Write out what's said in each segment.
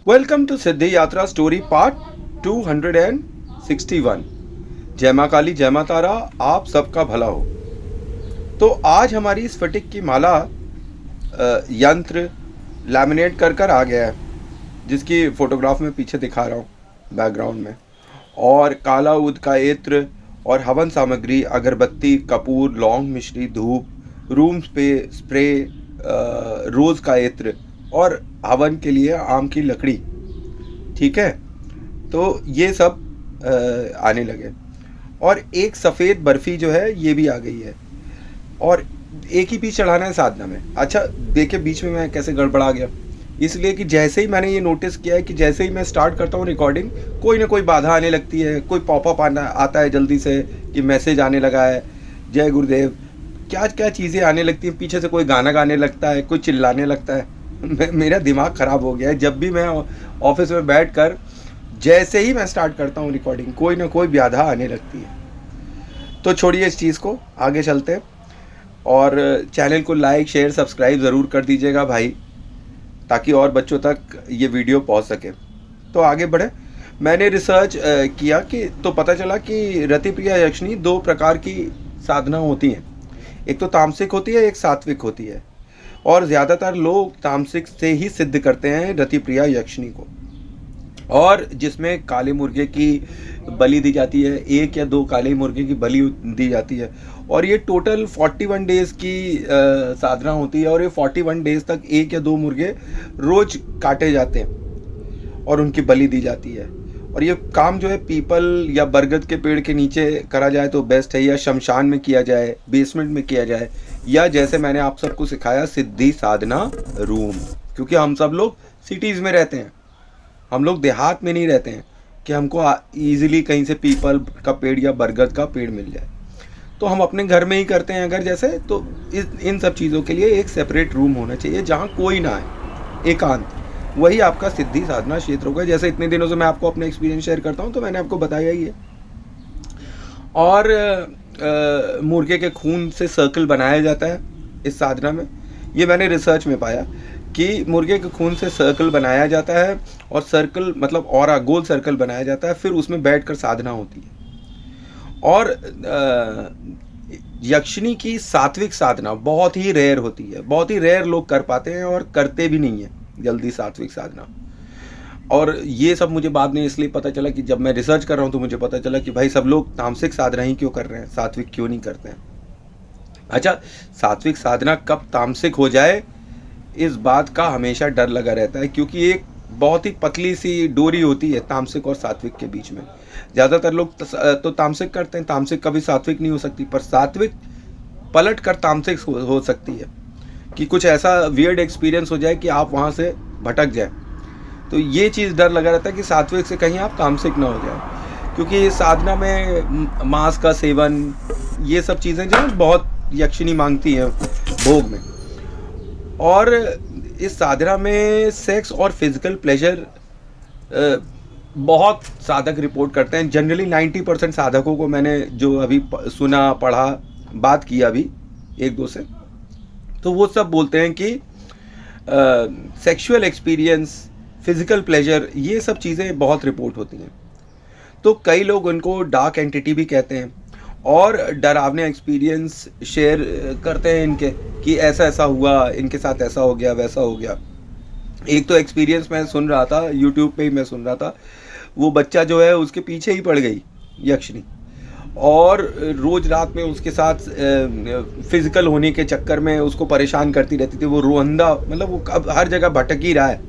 Welcome to सिद्धि यात्रा story part 261। जय माँ काली, जय माँ तारा, आप सबका भला हो। तो आज हमारी स्फटिक की माला यंत्र लैमिनेट कर आ गया है, जिसकी फोटोग्राफ में पीछे दिखा रहा हूँ बैकग्राउंड में। और काला उद का इत्र और हवन सामग्री, अगरबत्ती, कपूर, लौंग, मिश्री, धूप, रूम स्प्रे, रोज़ का इत्र और हवन के लिए आम की लकड़ी। ठीक है, तो ये सब आने लगे। और एक सफ़ेद बर्फ़ी जो है ये भी आ गई है, और एक ही पीस चढ़ाना है साधना में। अच्छा देखिए, बीच में मैं कैसे गड़बड़ा गया, इसलिए कि जैसे ही मैंने ये नोटिस किया है कि जैसे ही मैं स्टार्ट करता हूँ रिकॉर्डिंग, कोई ना कोई बाधा आने लगती है, कोई पॉपअप आता है जल्दी से कि मैसेज आने लगा है, जय गुरुदेव, क्या क्या चीज़ें आने लगती हैं। पीछे से कोई गाना गाने लगता है, कोई चिल्लाने लगता है। मेरा दिमाग ख़राब हो गया है। जब भी मैं ऑफिस में बैठकर जैसे ही मैं स्टार्ट करता हूँ रिकॉर्डिंग, कोई ना कोई बाधा आने लगती है। तो छोड़िए इस चीज़ को, आगे चलते हैं। और चैनल को लाइक, शेयर, सब्सक्राइब ज़रूर कर दीजिएगा भाई, ताकि और बच्चों तक ये वीडियो पहुँच सके। तो आगे बढ़े। मैंने रिसर्च किया कि तो पता चला कि रतिप्रिया यक्षिणी दो प्रकार की साधना होती हैं। एक तो तामसिक होती है, एक सात्विक होती है। और ज़्यादातर लोग तामसिक से ही सिद्ध करते हैं रतिप्रिया यक्षिणी को, और जिसमें काले मुर्गे की बलि दी जाती है, एक या दो काले मुर्गे की बलि दी जाती है। और ये टोटल 41 डेज़ की साधना होती है, और ये 41 डेज़ तक एक या दो मुर्गे रोज़ काटे जाते हैं और उनकी बलि दी जाती है। और ये काम जो है पीपल या बरगद के पेड़ के नीचे करा जाए तो बेस्ट है, या शमशान में किया जाए, बेसमेंट में किया जाए, या जैसे मैंने आप सबको सिखाया सिद्धि साधना रूम। क्योंकि हम सब लोग सिटीज़ में रहते हैं, हम लोग देहात में नहीं रहते हैं कि हमको ईजिली कहीं से पीपल का पेड़ या बरगद का पेड़ मिल जाए। तो हम अपने घर में ही करते हैं अगर जैसे, तो इन सब चीज़ों के लिए एक सेपरेट रूम होना चाहिए जहाँ कोई ना आए, एकांत। वही आपका सिद्धि साधना क्षेत्र होगा। जैसे इतने दिनों से मैं आपको अपना एक्सपीरियंस शेयर करता हूँ, तो मैंने आपको बताया ही है। और मुर्गे के खून से सर्कल बनाया जाता है इस साधना में। ये मैंने रिसर्च में पाया कि मुर्गे के खून से सर्कल बनाया जाता है, और सर्कल मतलब ऑरा, गोल सर्कल बनाया जाता है, फिर उसमें बैठकर साधना होती है। और यक्षिणी की सात्विक साधना बहुत ही रेयर होती है, बहुत ही रेयर लोग कर पाते हैं और करते भी नहीं है जल्दी सात्विक साधना। और ये सब मुझे बाद में इसलिए पता चला कि जब मैं रिसर्च कर रहा हूँ तो मुझे पता चला कि भाई सब लोग तामसिक साधना ही क्यों कर रहे हैं, सात्विक क्यों नहीं करते हैं। अच्छा, सात्विक साधना कब तामसिक हो जाए, इस बात का हमेशा डर लगा रहता है, क्योंकि एक बहुत ही पतली सी डोरी होती है तामसिक और सात्विक के बीच में। ज़्यादातर लोग तो तामसिक करते हैं, तामसिक कभी सात्विक नहीं हो सकती, पर सात्विक पलट कर तामसिक हो सकती है, कि कुछ ऐसा वियर्ड एक्सपीरियंस हो जाए कि आप वहाँ से भटक जाए। तो ये चीज़ डर लगा रहता है कि सात्विक से कहीं आप तामसिक ना हो जाए, क्योंकि साधना में मांस का सेवन, ये सब चीज़ें जो है बहुत यक्षिणी मांगती हैं भोग में। और इस साधना में सेक्स और फिजिकल प्लेजर बहुत साधक रिपोर्ट करते हैं। जनरली 90% साधकों को मैंने जो अभी सुना, पढ़ा, बात की अभी एक दो से, तो वो सब बोलते हैं कि सेक्सुअल एक्सपीरियंस, फिजिकल प्लेजर, ये सब चीज़ें बहुत रिपोर्ट होती हैं। तो कई लोग उनको डार्क एंटिटी भी कहते हैं, और डरावने एक्सपीरियंस शेयर करते हैं इनके, कि ऐसा ऐसा हुआ, इनके साथ ऐसा हो गया, वैसा हो गया। एक तो एक्सपीरियंस मैं सुन रहा था, यूट्यूब पे ही मैं सुन रहा था, वो बच्चा जो है उसके पीछे ही पड़ गई यक्षिणी, और रोज़ रात में उसके साथ फिजिकल होने के चक्कर में उसको परेशान करती रहती थी। वो रोंदा, मतलब वो अब हर जगह भटक ही रहा है,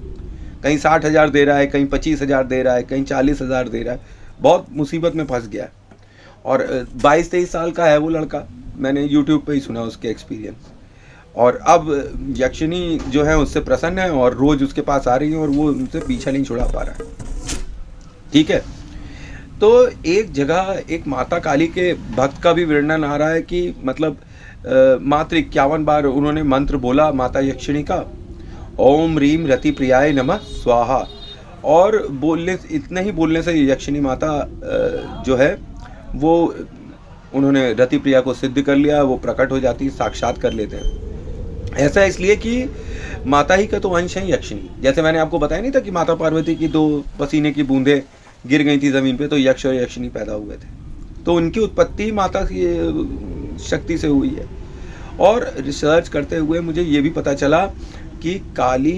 कहीं 60,000 दे रहा है, कहीं 25,000 दे रहा है, कहीं 40,000 दे रहा है, बहुत मुसीबत में फंस गया है। और 22-23 साल का है वो लड़का, मैंने यूट्यूब पे ही सुना उसके एक्सपीरियंस। और अब यक्षिणी जो है उससे प्रसन्न है, और रोज़ उसके पास आ रही है, और वो उनसे पीछा नहीं छुड़ा पा रहा है। ठीक है, तो एक जगह एक माता काली के भक्त का भी वर्णन आ रहा है कि मतलब मात्र 51 बार उन्होंने मंत्र बोला माता यक्षिणी का, ओम रीम रतिप्रियाय नमः स्वाहा। और इतना ही बोलने से यक्षिणी माता जो है वो, उन्होंने रतिप्रिया को सिद्ध कर लिया, वो प्रकट हो जाती, साक्षात कर लेते हैं। ऐसा इसलिए कि माता ही का तो अंश है यक्षिणी। जैसे मैंने आपको बताया नहीं था कि माता पार्वती की 2 पसीने की बूंदें गिर गई थी ज़मीन पे, तो यक्ष और यक्षिणी पैदा हुए थे। तो उनकी उत्पत्ति माता की शक्ति से हुई है। और रिसर्च करते हुए मुझे ये भी पता चला कि काली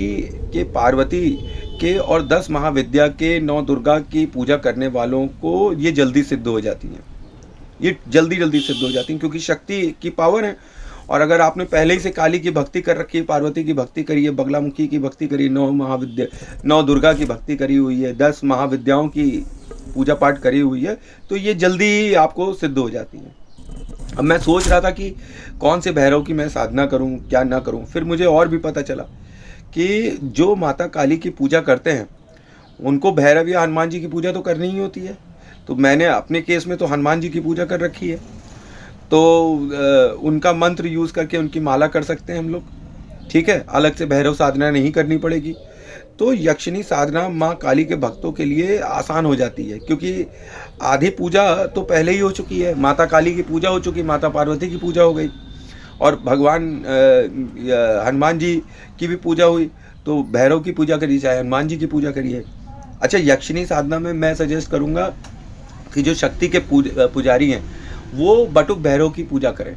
के, पार्वती के और 10 महाविद्या के 9 दुर्गा की पूजा करने वालों को ये जल्दी सिद्ध हो जाती हैं। ये जल्दी सिद्ध हो जाती हैं क्योंकि शक्ति की पावर है। और अगर आपने पहले ही से काली की भक्ति कर रखी है, पार्वती की भक्ति करी है, बगलामुखी की भक्ति करी, 9 दुर्गा की भक्ति करी हुई है, 10 महाविद्याओं की पूजा पाठ करी हुई है, तो ये जल्दी ही आपको सिद्ध हो जाती है। अब मैं सोच रहा था कि कौन से भैरव की मैं साधना करूं, क्या ना करूं। फिर मुझे और भी पता चला कि जो माता काली की पूजा करते हैं उनको भैरव या हनुमान जी की पूजा तो करनी ही होती है। तो मैंने अपने केस में तो हनुमान जी की पूजा कर रखी है, तो उनका मंत्र यूज़ करके उनकी माला कर सकते हैं हम लोग, ठीक है। अलग से भैरव साधना नहीं करनी पड़ेगी। तो यक्षिणी साधना माँ काली के भक्तों के लिए आसान हो जाती है क्योंकि आधी पूजा तो पहले ही हो चुकी है। माता काली की पूजा हो चुकी, माता पार्वती की पूजा हो गई और भगवान हनुमान जी की भी पूजा हुई, तो भैरव की पूजा करिए चाहे हनुमान जी की पूजा करिए। अच्छा, यक्षिणी साधना में मैं सजेस्ट करूँगा कि जो शक्ति के पुजारी हैं वो बटुक भैरव की पूजा करें,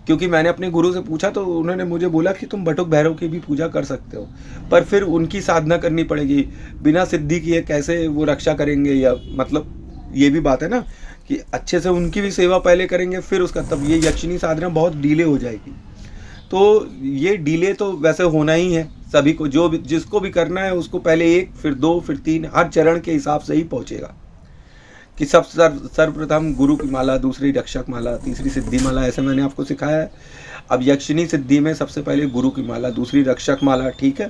क्योंकि मैंने अपने गुरु से पूछा तो उन्होंने मुझे बोला कि तुम बटुक भैरव की भी पूजा कर सकते हो, पर फिर उनकी साधना करनी पड़ेगी। बिना सिद्धि किए कैसे वो रक्षा करेंगे, या मतलब ये भी बात है ना कि अच्छे से उनकी भी सेवा पहले करेंगे फिर उसका, तब ये यक्षिणी साधना बहुत डिले हो जाएगी। तो ये डिले तो वैसे होना ही है सभी को, जो भी जिसको भी करना है उसको पहले 1 फिर 2 फिर 3 हर चरण के हिसाब से ही पहुँचेगा कि सब सर्वप्रथम गुरु की माला, दूसरी रक्षक माला, तीसरी सिद्धि माला, ऐसे मैंने आपको सिखाया है। अब यक्षिणी सिद्धि में सबसे पहले गुरु की माला, दूसरी रक्षक माला, ठीक है,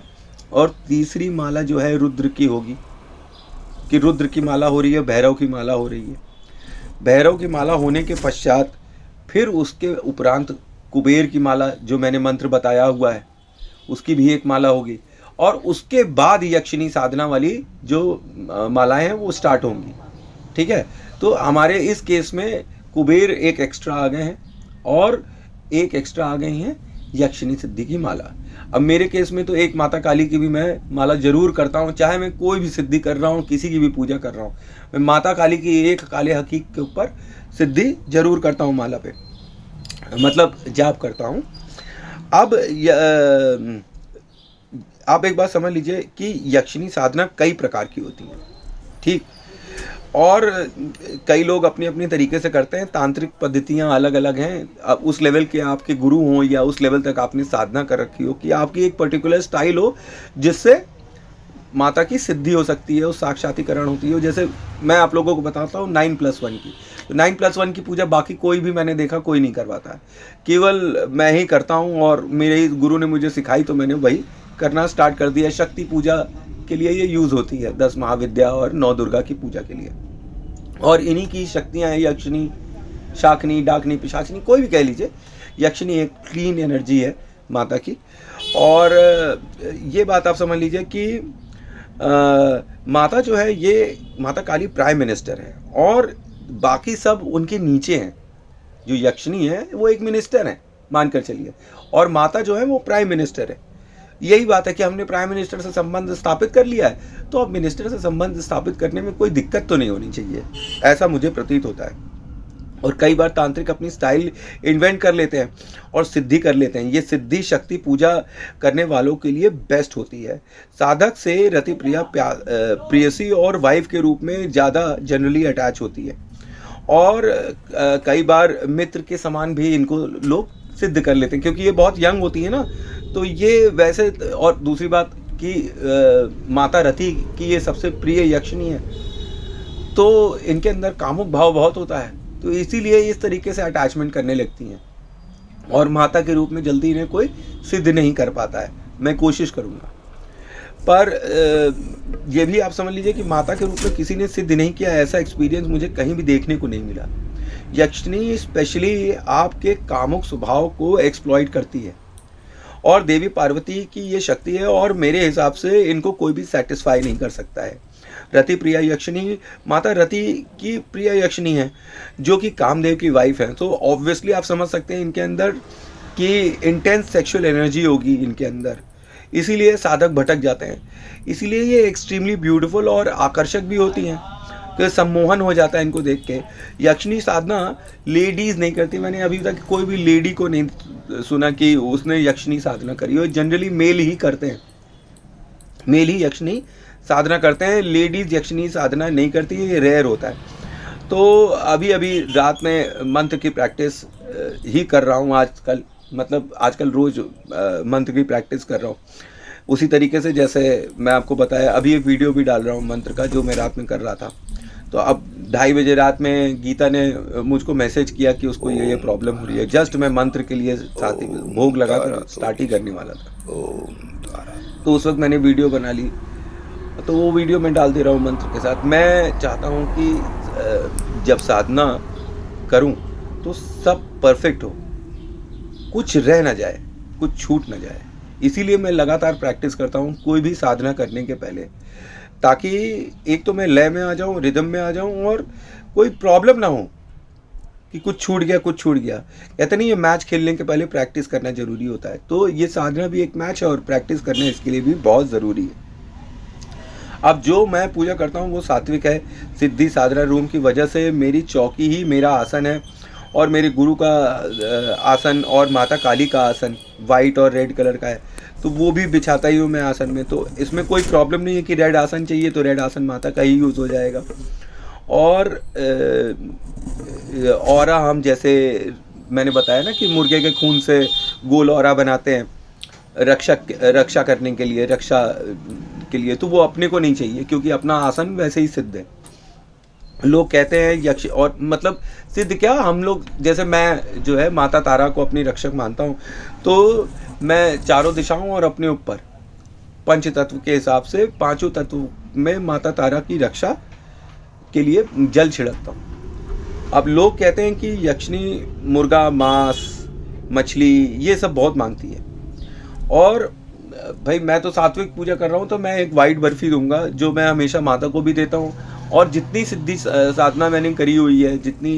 और तीसरी माला जो है रुद्र की होगी, कि रुद्र की माला हो रही है, भैरव की माला हो रही है। भैरव की माला होने के पश्चात फिर उसके उपरांत कुबेर की माला, जो मैंने मंत्र बताया हुआ है, उसकी भी एक माला होगी, और उसके बाद यक्षिणी साधना वाली जो मालाएं हैं वो स्टार्ट होंगी, ठीक है। तो हमारे इस केस में कुबेर एक एक्स्ट्रा आ गए हैं और एक एक्स्ट्रा आ गई हैं यक्षिणी सिद्धि की माला। अब मेरे केस में तो एक माता काली की भी मैं माला जरूर करता हूँ, चाहे मैं कोई भी सिद्धि कर रहा हूँ, किसी की भी पूजा कर रहा हूँ, मैं माता काली की एक काले हकीक के ऊपर सिद्धि जरूर करता हूँ, माला पे मतलब जाप करता हूँ। अब आप एक बात समझ लीजिए कि यक्षिणी साधना कई प्रकार की होती है, ठीक, और कई लोग अपने अपने तरीके से करते हैं, तांत्रिक पद्धतियां अलग अलग हैं। अब उस लेवल के आपके गुरु हों या उस लेवल तक आपने साधना कर रखी हो कि आपकी एक पर्टिकुलर स्टाइल हो जिससे माता की सिद्धि हो सकती है, उस साक्षात्करण होती है। जैसे मैं आप लोगों को बताता हूँ 9+1 की, तो 9+1 की पूजा बाकी कोई भी मैंने देखा कोई नहीं करवाता है, केवल मैं ही करता हूँ, और मेरे ही गुरु ने मुझे सिखाई तो मैंने वही करना स्टार्ट कर दिया। शक्ति पूजा के लिए ये यूज़ होती है, 10 महाविद्या और 9 दुर्गा की पूजा के लिए, और इन्हीं की शक्तियाँ हैं यक्षिणी, शाकनी, डाकनी, पिशाचनी, कोई भी कह लीजिए। यक्षिणी एक क्लीन एनर्जी है माता की। और ये बात आप समझ लीजिए कि माता जो है ये माता काली प्राइम मिनिस्टर है और बाकी सब उनके नीचे हैं। जो यक्षिणी है वो एक मिनिस्टर है मानकर चलिए, और माता जो है वो प्राइम मिनिस्टर है। यही बात है कि हमने प्राइम मिनिस्टर से संबंध स्थापित कर लिया है, तो अब मिनिस्टर से संबंध स्थापित करने में कोई दिक्कत तो नहीं होनी चाहिए, ऐसा मुझे प्रतीत होता है। और कई बार तांत्रिक अपनी स्टाइल इन्वेंट कर लेते हैं और सिद्धि कर लेते हैं। ये सिद्धि शक्ति पूजा करने वालों के लिए बेस्ट होती है। साधक से रति प्रिया प्रेयसी और वाइफ के रूप में ज़्यादा जनरली अटैच होती है, और कई बार मित्र के समान भी इनको लोग सिद्ध कर लेते हैं, क्योंकि ये बहुत यंग होती है ना। तो ये वैसे, और दूसरी बात कि माता रति की ये सबसे प्रिय यक्षिणी है, तो इनके अंदर कामुक भाव बहुत होता है, तो इसीलिए इस तरीके से अटैचमेंट करने लगती हैं, और माता के रूप में जल्दी इन्हें कोई सिद्ध नहीं कर पाता है। मैं कोशिश करूँगा, पर ये भी आप समझ लीजिए कि माता के रूप में किसी ने सिद्ध नहीं किया, ऐसा एक्सपीरियंस मुझे कहीं भी देखने को नहीं मिला। यक्षिणी स्पेशली आपके कामुक स्वभाव को एक्सप्लॉइट करती है, और देवी पार्वती की ये शक्ति है, और मेरे हिसाब से इनको कोई भी सेटिस्फाई नहीं कर सकता है। रति प्रिया यक्षिणी माता रति की प्रिय यक्षिणी है, जो कि कामदेव की वाइफ है। तो ऑब्वियसली आप समझ सकते हैं इनके अंदर कि इंटेंस सेक्सुअल एनर्जी होगी इनके अंदर, इसीलिए साधक भटक जाते हैं। इसीलिए ये एक्सट्रीमली ब्यूटीफुल और आकर्षक भी होती हैं, तो सम्मोहन हो जाता है इनको देख के। यक्षिणी साधना लेडीज़ नहीं करती। मैंने अभी तक कोई भी लेडी को नहीं सुना कि उसने यक्षिणी साधना करी हो। जनरली मेल ही करते हैं, मेल ही यक्षिणी साधना करते हैं, लेडीज़ यक्षिणी साधना नहीं करती, ये रेयर होता है। तो अभी रात में मंत्र की प्रैक्टिस ही कर रहा हूँ आजकल, मतलब आजकल रोज़ मंत्र की प्रैक्टिस कर रहा हूँ। उसी तरीके से जैसे मैं आपको बताया, अभी एक वीडियो भी डाल रहा हूँ मंत्र का, जो मैं रात में कर रहा था। तो अब 2:30 बजे रात में गीता ने मुझको मैसेज किया कि उसको ये प्रॉब्लम हो रही है। जस्ट मैं मंत्र के लिए साथ ही भोग लगा कर स्टार्ट ही करने वाला था, तो उस वक्त मैंने वीडियो बना ली, तो वो वीडियो मैं डाल दे रहा हूँ मंत्र के साथ। मैं चाहता हूँ कि जब साधना करूँ तो सब परफेक्ट हो, कुछ रह ना जाए, कुछ छूट ना जाए। इसीलिए मैं लगातार प्रैक्टिस करता हूँ कोई भी साधना करने के पहले, ताकि एक तो मैं लय में आ जाऊँ, रिदम में आ जाऊँ, और कोई प्रॉब्लम ना हो कि कुछ छूट गया। कहते नहीं, ये मैच खेलने के पहले प्रैक्टिस करना ज़रूरी होता है। तो ये साधना भी एक मैच है और प्रैक्टिस करना इसके लिए भी बहुत ज़रूरी है। अब जो मैं पूजा करता हूँ वो सात्विक है। सिद्धि साधना रूम की वजह से मेरी चौकी ही मेरा आसन है, और मेरे गुरु का आसन और माता काली का आसन वाइट और रेड कलर का है, तो वो भी बिछाता ही हूँ मैं आसन में। तो इसमें कोई प्रॉब्लम नहीं है कि रेड आसन चाहिए तो रेड आसन माता का ही यूज़ हो जाएगा। और औरा, हम जैसे मैंने बताया ना कि मुर्गे के खून से गोल औरा बनाते हैं रक्षा करने के लिए, रक्षा के लिए, तो वो अपने को नहीं चाहिए, क्योंकि अपना आसन वैसे ही सिद्ध है। लोग कहते हैं यक्ष, और मतलब सिद्ध क्या, हम लोग जैसे मैं जो है माता तारा को अपनी रक्षक मानता हूँ, तो मैं चारों दिशाओं और अपने ऊपर पंच तत्व के हिसाब से पांचों तत्व में माता तारा की रक्षा के लिए जल छिड़कता हूँ। अब लोग कहते हैं कि यक्षिणी मुर्गा, मांस, मछली ये सब बहुत मांगती है, और भाई मैं तो सात्विक पूजा कर रहा हूँ, तो मैं एक वाइट बर्फ़ी दूंगा, जो मैं हमेशा माता को भी देता हूँ। और जितनी सिद्धि साधना मैंने करी हुई है, जितनी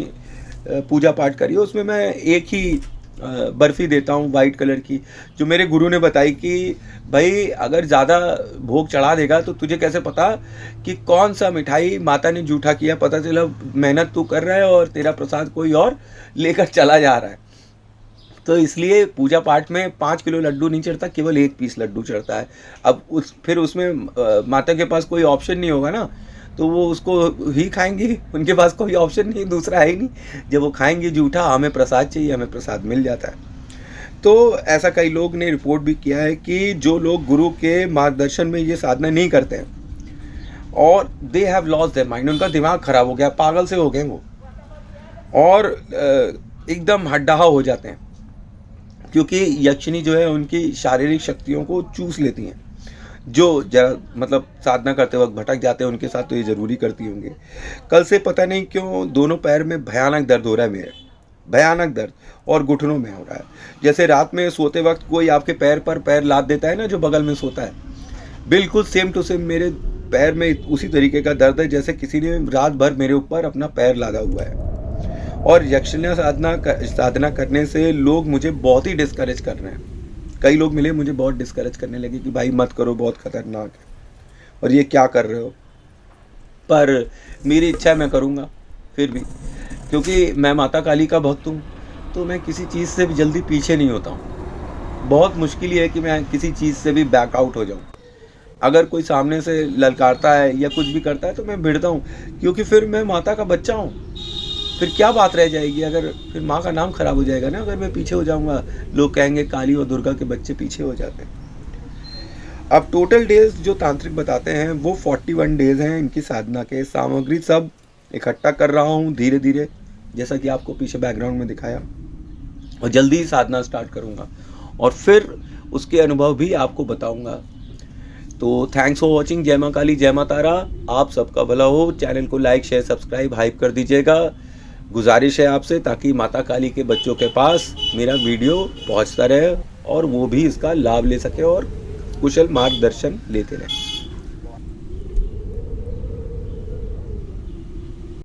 पूजा पाठ करी है, उसमें मैं एक ही बर्फ़ी देता हूँ वाइट कलर की, जो मेरे गुरु ने बताई कि भाई अगर ज़्यादा भोग चढ़ा देगा तो तुझे कैसे पता कि कौन सा मिठाई माता ने जूठा किया। पता चला मेहनत तू कर रहा है और तेरा प्रसाद कोई और लेकर चला जा रहा है। तो इसलिए पूजा पाठ में 5 किलो लड्डू नहीं चढ़ता, केवल 1 पीस लड्डू चढ़ता है। अब फिर उसमें माता के पास कोई ऑप्शन नहीं होगा ना, तो वो उसको ही खाएंगी, उनके पास कोई ऑप्शन नहीं, दूसरा है ही नहीं। जब वो खाएंगे जूठा, हमें प्रसाद चाहिए, हमें प्रसाद मिल जाता है। तो ऐसा कई लोग ने रिपोर्ट भी किया है कि जो लोग गुरु के मार्गदर्शन में ये साधना नहीं करते हैं, और they have lost their mind, उनका दिमाग खराब हो गया, पागल से हो गए वो, और एकदम हड्डाहा हो जाते हैं, क्योंकि यक्षिणी जो है उनकी शारीरिक शक्तियों को चूस लेती हैं। जो जरा मतलब साधना करते वक्त भटक जाते हैं, उनके साथ तो ये ज़रूरी करती होंगी। कल से पता नहीं क्यों दोनों पैर में भयानक दर्द हो रहा है, मेरे भयानक दर्द, और घुटनों में हो रहा है। जैसे रात में सोते वक्त कोई आपके पैर पर पैर लाद देता है ना, जो बगल में सोता है, बिल्कुल सेम टू सेम मेरे पैर में उसी तरीके का दर्द है, जैसे किसी ने रात भर मेरे ऊपर अपना पैर लादा हुआ है। और यक्षिणी साधना करने से लोग मुझे बहुत ही डिस्करेज कर रहे हैं। कई लोग मिले, मुझे बहुत डिस्करेज करने लगे कि भाई मत करो, बहुत ख़तरनाक है, और ये क्या कर रहे हो। पर मेरी इच्छा है, मैं करूँगा फिर भी, क्योंकि मैं माता काली का भक्त हूँ, तो मैं किसी चीज़ से भी जल्दी पीछे नहीं होता हूँ। बहुत मुश्किल ही है कि मैं किसी चीज़ से भी बैक आउट हो जाऊँ। अगर कोई सामने से ललकारता है या कुछ भी करता है तो मैं भिड़ता हूँ, क्योंकि फिर मैं माता का बच्चा हूँ। फिर क्या बात रह जाएगी, अगर फिर माँ का नाम खराब हो जाएगा ना, अगर मैं पीछे हो जाऊँगा। लोग कहेंगे काली और दुर्गा के बच्चे पीछे हो जाते हैं। अब टोटल डेज जो तांत्रिक बताते हैं वो 41 डेज हैं इनकी साधना के। सामग्री सब इकट्ठा कर रहा हूँ धीरे धीरे, जैसा कि आपको पीछे बैकग्राउंड में दिखाया, और जल्दी ही साधना स्टार्ट करूँगा और फिर उसके अनुभव भी आपको बताऊँगा। तो थैंक्स फॉर वॉचिंग। जय माँ काली, जय माँ तारा। आप सबका भला हो। चैनल को लाइक, शेयर, सब्सक्राइब, हाइप कर दीजिएगा। गुजारिश है आपसे, ताकि माता काली के बच्चों के पास मेरा वीडियो पहुंचता रहे और वो भी इसका लाभ ले सके और कुशल मार्गदर्शन लेते रहें।